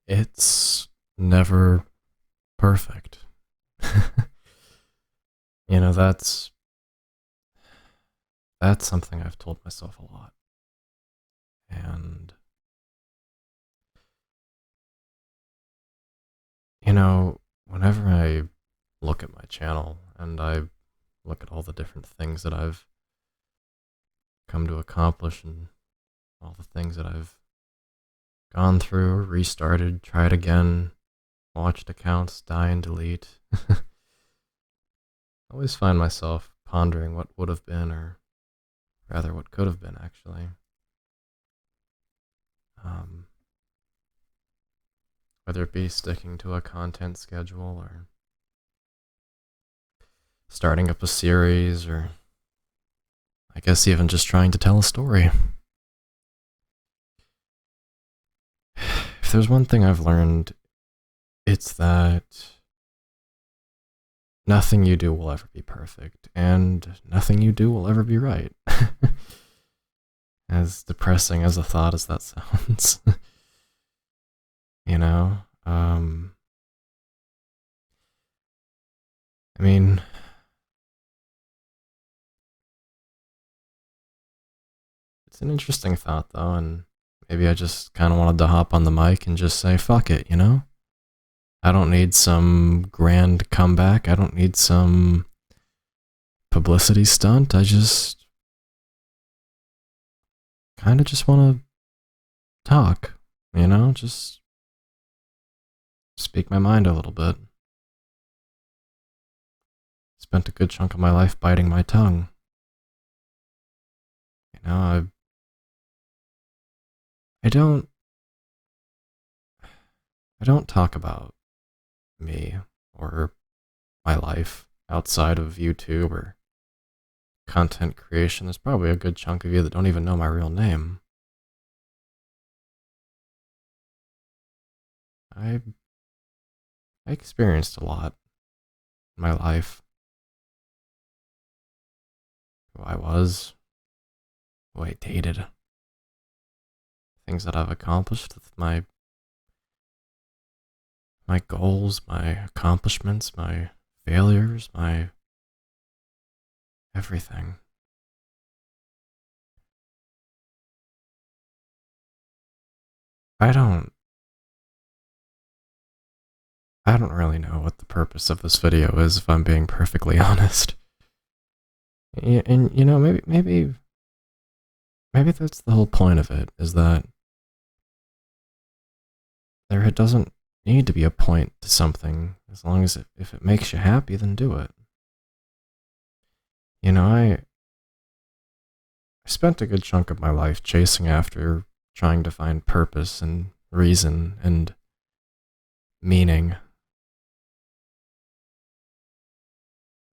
it's never perfect. You know, that's something I've told myself a lot. And you know, whenever I look at my channel and I look at all the different things that I've come to accomplish and all the things that I've gone through, restarted, tried again, watched accounts die and delete, I always find myself pondering what would have been, or rather what could have been, actually. Um, Whether it be sticking to a content schedule or starting up a series, or I guess even just trying to tell a story. If there's one thing I've learned, it's that nothing you do will ever be perfect, and nothing you do will ever be right. As depressing as a thought as that sounds. You know? I mean, it's an interesting thought, though, and maybe I just kind of wanted to hop on the mic and just say, fuck it, you know? I don't need some grand comeback. I don't need some publicity stunt. I just kind of just want to talk, you know? Just speak my mind a little bit. Spent a good chunk of my life biting my tongue. You know, I don't I don't talk about me or my life outside of YouTube or content creation. There's probably a good chunk of you that don't even know my real name. I I experienced a lot in my life. Who I was, who I dated, things that I've accomplished with my goals, my accomplishments, my failures, my everything. I don't I don't really know what the purpose of this video is, if I'm being perfectly honest. And you know, maybe that's the whole point of it, is that there doesn't need to be a point to something. As long as if it makes you happy, then do it. You know, I spent a good chunk of my life chasing after, trying to find purpose and reason and meaning.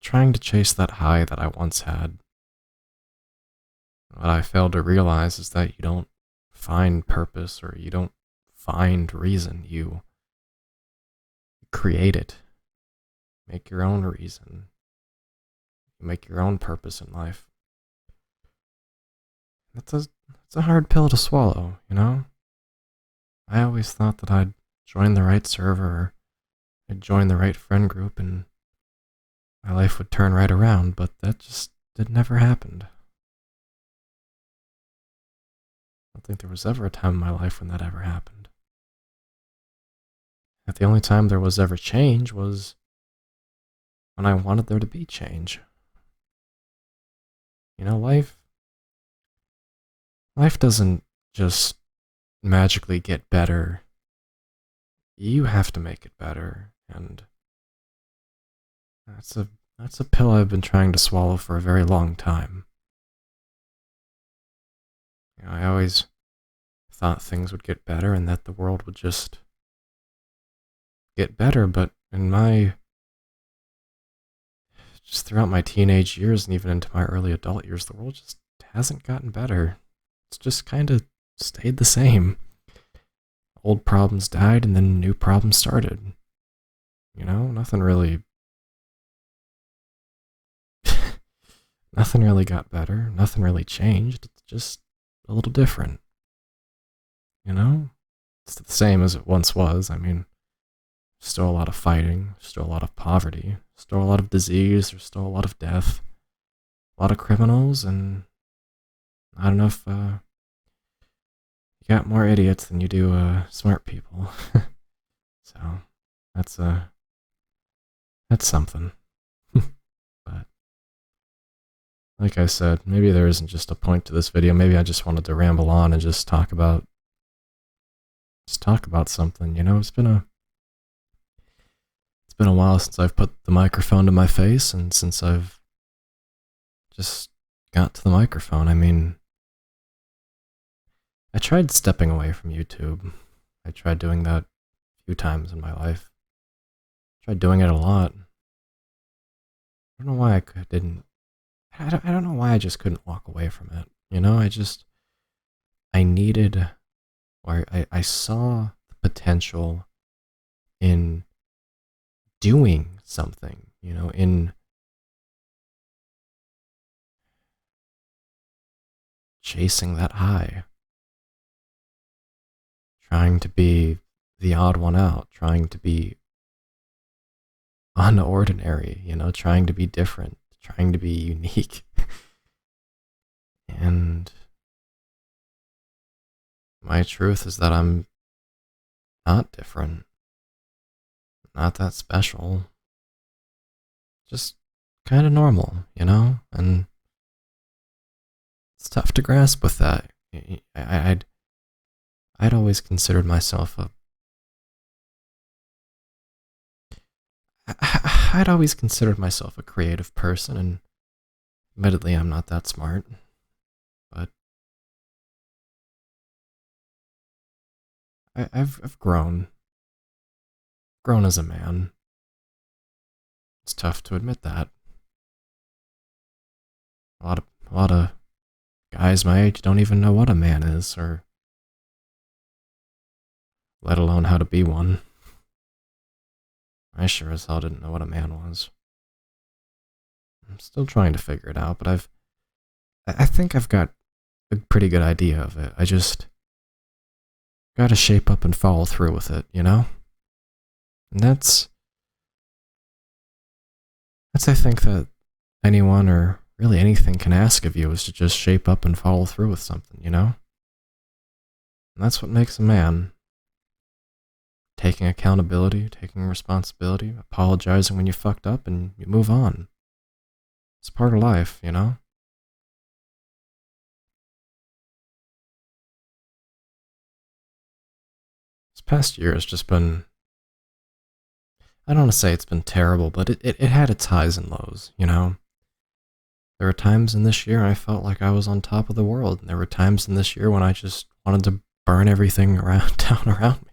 Trying to chase that high that I once had. What I failed to realize is that you don't find purpose, or you don't find reason. You create it. Make your own reason. Make your own purpose in life. That's a hard pill to swallow, you know? I always thought that I'd join the right server, or I'd join the right friend group, and my life would turn right around, but it never happened. I don't think there was ever a time in my life when that ever happened. That the only time there was ever change was when I wanted there to be change. You know, life doesn't just magically get better. You have to make it better, and that's a pill I've been trying to swallow for a very long time. You know, I always thought things would get better and that the world would just get better, but just throughout my teenage years and even into my early adult years, the world just hasn't gotten better. It's just kind of stayed the same. Old problems died and then new problems started. You know, nothing really got better. Nothing really changed. It's just a little different. You know? it's the same as it once was. I mean, still a lot of fighting, still a lot of poverty, still a lot of disease, there's still a lot of death, a lot of criminals, and I don't know if you got more idiots than you do smart people. So that's something. But like I said, maybe there isn't just a point to this video. Maybe I just wanted to ramble on and just talk about something. You know, it's been a while since I've put the microphone to my face, and since I've just got to the microphone. I mean, I tried stepping away from YouTube. I tried doing that a few times in my life. I tried doing it a lot. I don't know why didn't. I don't know why I just couldn't walk away from it. You know, I needed, or I saw the potential in doing something, you know, in chasing that high, trying to be the odd one out, trying to be unordinary, you know, trying to be different, trying to be unique. And my truth is that I'm not different, not that special, just kind of normal, you know? And it's tough to grasp with that. I'd always considered myself I'd always considered myself a creative person, and admittedly, I'm not that smart, but I've grown as a man. It's tough to admit that. A lot of guys my age don't even know what a man is, or let alone how to be one. I sure as hell didn't know what a man was. I'm still trying to figure it out, but I think I've got a pretty good idea of it. I just gotta shape up and follow through with it, you know? And that's I think that anyone or really anything can ask of you, is to just shape up and follow through with something, you know? And that's what makes a man. Taking accountability, taking responsibility, apologizing when you fucked up, and you move on. It's part of life, you know? This past year has just been, I don't want to say it's been terrible, but it had its highs and lows, you know? There were times in this year I felt like I was on top of the world, and there were times in this year when I just wanted to burn everything down around me.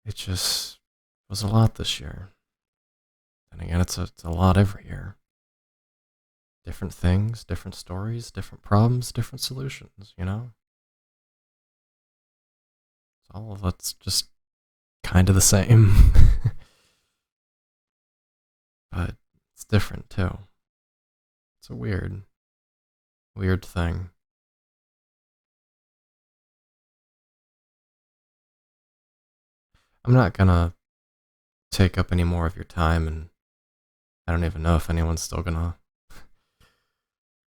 It just was a lot this year. And again, it's a lot every year. Different things, different stories, different problems, different solutions, you know? It's all of it's just kind of the same. But it's different too. It's a weird thing. I'm not gonna take up any more of your time, and I don't even know if anyone's still gonna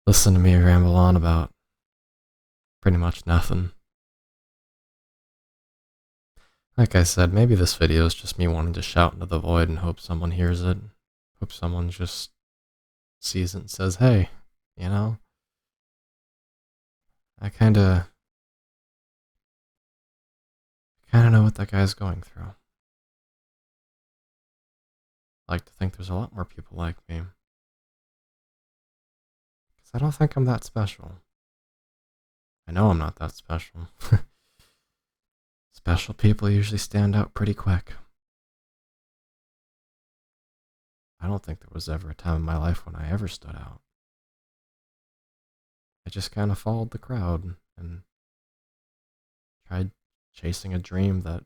listen to me ramble on about pretty much nothing. Like I said, maybe this video is just me wanting to shout into the void and hope someone hears it. Hope someone just sees it and says, hey, you know, I kinda know what that guy's going through. I like to think there's a lot more people like me. Because I don't think I'm that special. I know I'm not that special. Special people usually stand out pretty quick. I don't think there was ever a time in my life when I ever stood out. I just kind of followed the crowd and tried chasing a dream that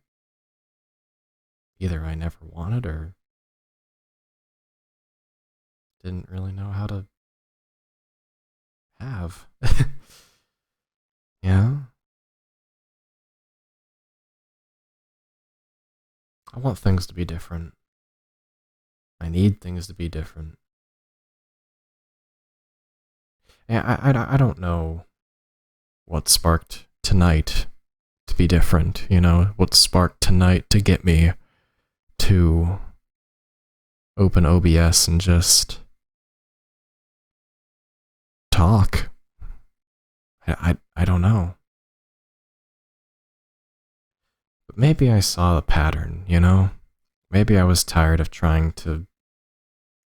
either I never wanted or didn't really know how to have. Yeah? I want things to be different. I need things to be different. And I don't know what sparked tonight to be different, you know? What sparked tonight to get me to open OBS and just talk. I don't know. But maybe I saw the pattern, you know? Maybe I was tired of trying to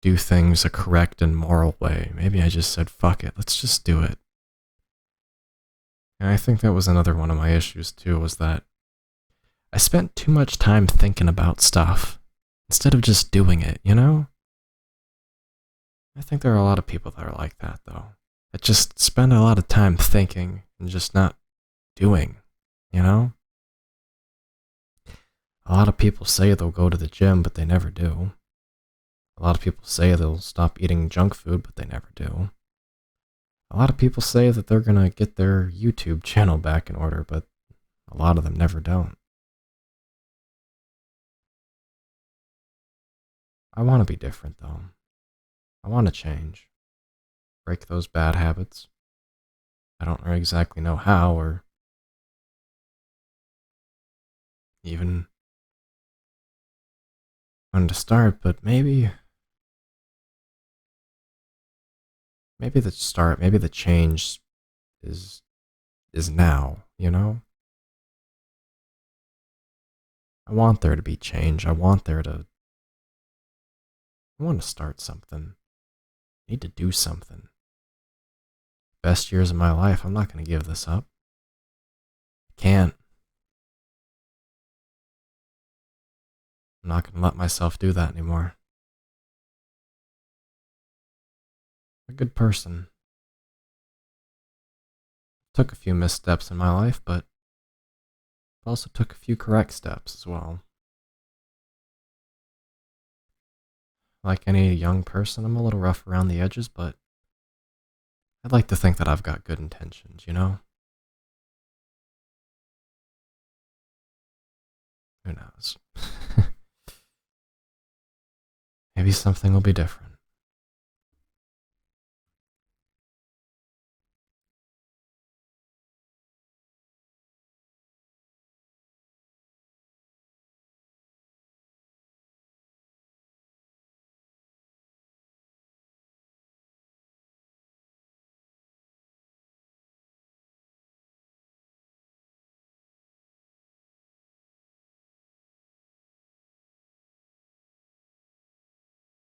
do things a correct and moral way. Maybe I just said, fuck it, let's just do it. And I think that was another one of my issues too, was that I spent too much time thinking about stuff instead of just doing it, you know? I think there are a lot of people that are like that, though. That just spend a lot of time thinking and just not doing, you know? A lot of people say they'll go to the gym, but they never do. A lot of people say they'll stop eating junk food, but they never do. A lot of people say that they're gonna get their YouTube channel back in order, but a lot of them never don't. I want to be different, though. I want to change. Break those bad habits. I don't exactly know how or even when to start, but maybe the start, maybe the change is is now, you know? I want there to be change. I want to start something. I need to do something. Best years of my life. I'm not going to give this up. I can't. I'm not going to let myself do that anymore. I'm a good person. Took a few missteps in my life, but also took a few correct steps as well. Like any young person, I'm a little rough around the edges, but I'd like to think that I've got good intentions, you know? Who knows? Maybe something will be different.